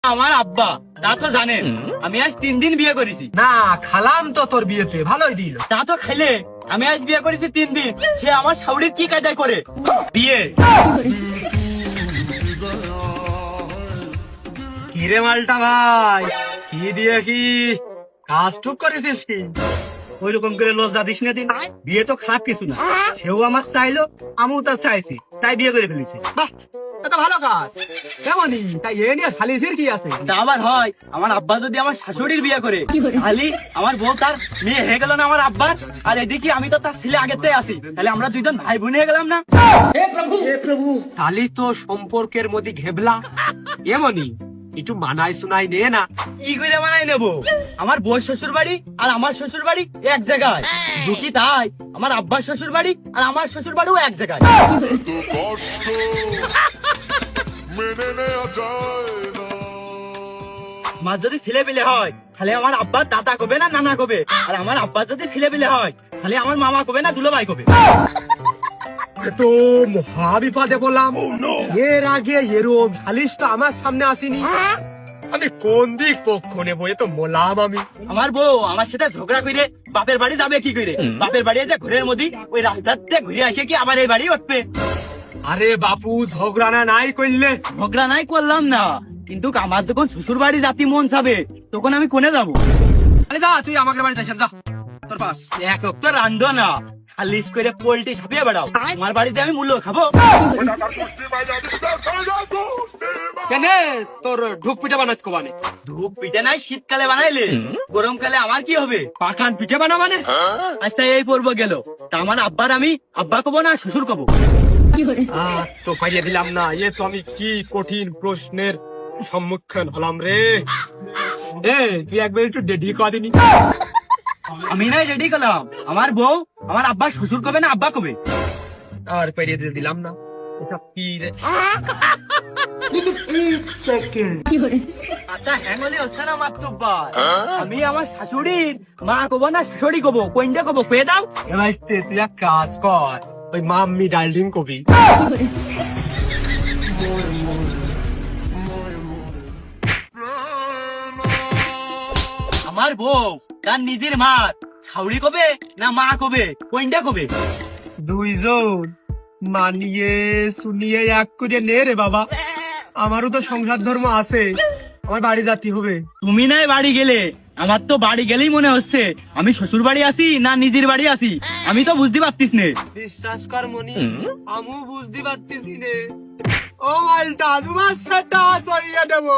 আমার আব্বা তা তো জানেন আমি আজ 3 দিন বিয়ে করেছি। না খালাম তো তোর বিয়েতে ভালোই দিল। তা তো খাইলে আমি আজ বিয়ে করেছি 3 দিন, সে আমার শাশুড়ির কি কায়দায় করে বিয়ে। কিরে মালটা ভাই, কি দিয়ে কি কাজ টুক করেছিস কি? ওই রকম করে লজ্জা দিস না দিন, বিয়ে তো খারাপ কিছু না, সেও আমার চাইলো আমিও তার চাইছি, তাই বিয়ে করে ফেলেছি। বাহ, এটা ভালো কাজ। কেমনই তাই এ নিয়ে সালিশের কি আছে? তা আবার হয়, আমার আব্বা যদি আমার শাশুড়ির বিয়ে করে তাহলে আমার বউ তার মেয়ে হয়ে গেল না আমার আব্বার, আর এদিকে আমি তো তার ছেলে আগেতেই আছি, তাহলে আমরা দুইজন ভাই বোন হয়ে গেলাম না। হে প্রভু তাহলে তো সম্পর্কের মধ্যে ঘেবলা। এমনই একটু মানায় শোনাই নে না। কি করে বানাই নেবো? আমার বউ শ্বশুর বাড়ি আর আমার শ্বশুর বাড়ি এক জায়গায়, দুঃখী তাই আমার আব্বার শ্বশুর বাড়ি আর আমার শ্বশুর বাড়িও এক জায়গায়। তো কষ্ট মেনে নেওয়া যায় না। আমার যদি ছেলে পেলে হয় তাহলে আমার আব্বার দাদা কবে না নানা কবে, আর আমার আব্বার যদি ছেলে পেলে হয় তাহলে আমার মামা কবে না দুলো ভাই কবে। তো মহা বিপদে বললাম। এর আগে এরম সালিশ তো আমার সামনে আসেনি। আমি কোন দিক পক্ষ নেবো এ তো মোলাম আমি। আমার বউ আমার সাথে ঝগড়া করে বাপের বাড়ি যাবে কি করে? বাপের বাড়ি যে ঘুরের মধ্যে ওই রাস্তাতে ঘুরে আসে কি আবার এই বাড়ি উঠবে? আরে বাপু ঝগড়া না নাই করলে? ঝগড়া নাই করলাম না, কিন্তু আমার যখন শ্বশুর বাড়ি জাতি মন চাবে তখন আমি কোনে যাবো? আরে যা তুই আমাকে বাড়িতে আসেন, যা তোর পাস। এক তো রান্ধো না, খালিশ করে পোল্ট্রি ছাপিয়ে বেড়াও, আমার বাড়িতে আমি মূল্য খাবো? কেন তোর ঢুক পিঠা বানাত কো মানে? ধূপ পিঠে নাই শীতকালে বানাইলে, গরমকালে আমার কি হবে? পাকান পিঠা বানা মানে? আচ্ছা এই পর্ব গেল, তা আমার আব্বার আমি আব্বা কবো না শ্বশুর কবো? তো পাইয়ে দিলাম না, এ তো আমি কি কঠিন প্রশ্নের সম্মুখীন হলাম রে। এ তুই একবার একটু ডেডি করা দিনি। আমি নাই রেডি করলাম, আমার বউ আমার আব্বা শ্বশুর কবে না আব্বা কবে? আর পাইয়ে দিয়ে দিলাম না। এটা কি রে? আচ্ছা হ্যাঙ্গলে হচ্ছে না মাত্র আমি আমার শাশুড়ির মা কবো না শাশুড়ি কবো, কোনটা কবো কয়ে দাও? এবার তুই এক কাজ কর, ওই মাম্মি ডার্লিং কবি। আমার বউ তার নিজের মা শাশুড়ি কবে না মা কবে, কোনটা কবে? দুইজন মানিয়ে শুনিয়ে এক করে নে রে বাবা। আমারও তো সংসার ধর্ম আছে, আমার বাড়ি জাতি হবে। তুমি নাই বাড়ি গেলে, আমার তো বাড়ি গেলেই মনে হচ্ছে আমি শ্বশুর বাড়ি আছি না নিজের বাড়ি আছি, আমি তো বুঝতে পারতিস নে। বিশ্বাস কর মনি, আমিও বুঝতে পারতেছি রে। ও মালটা তোমার সাথে সরিয়ে দেবো।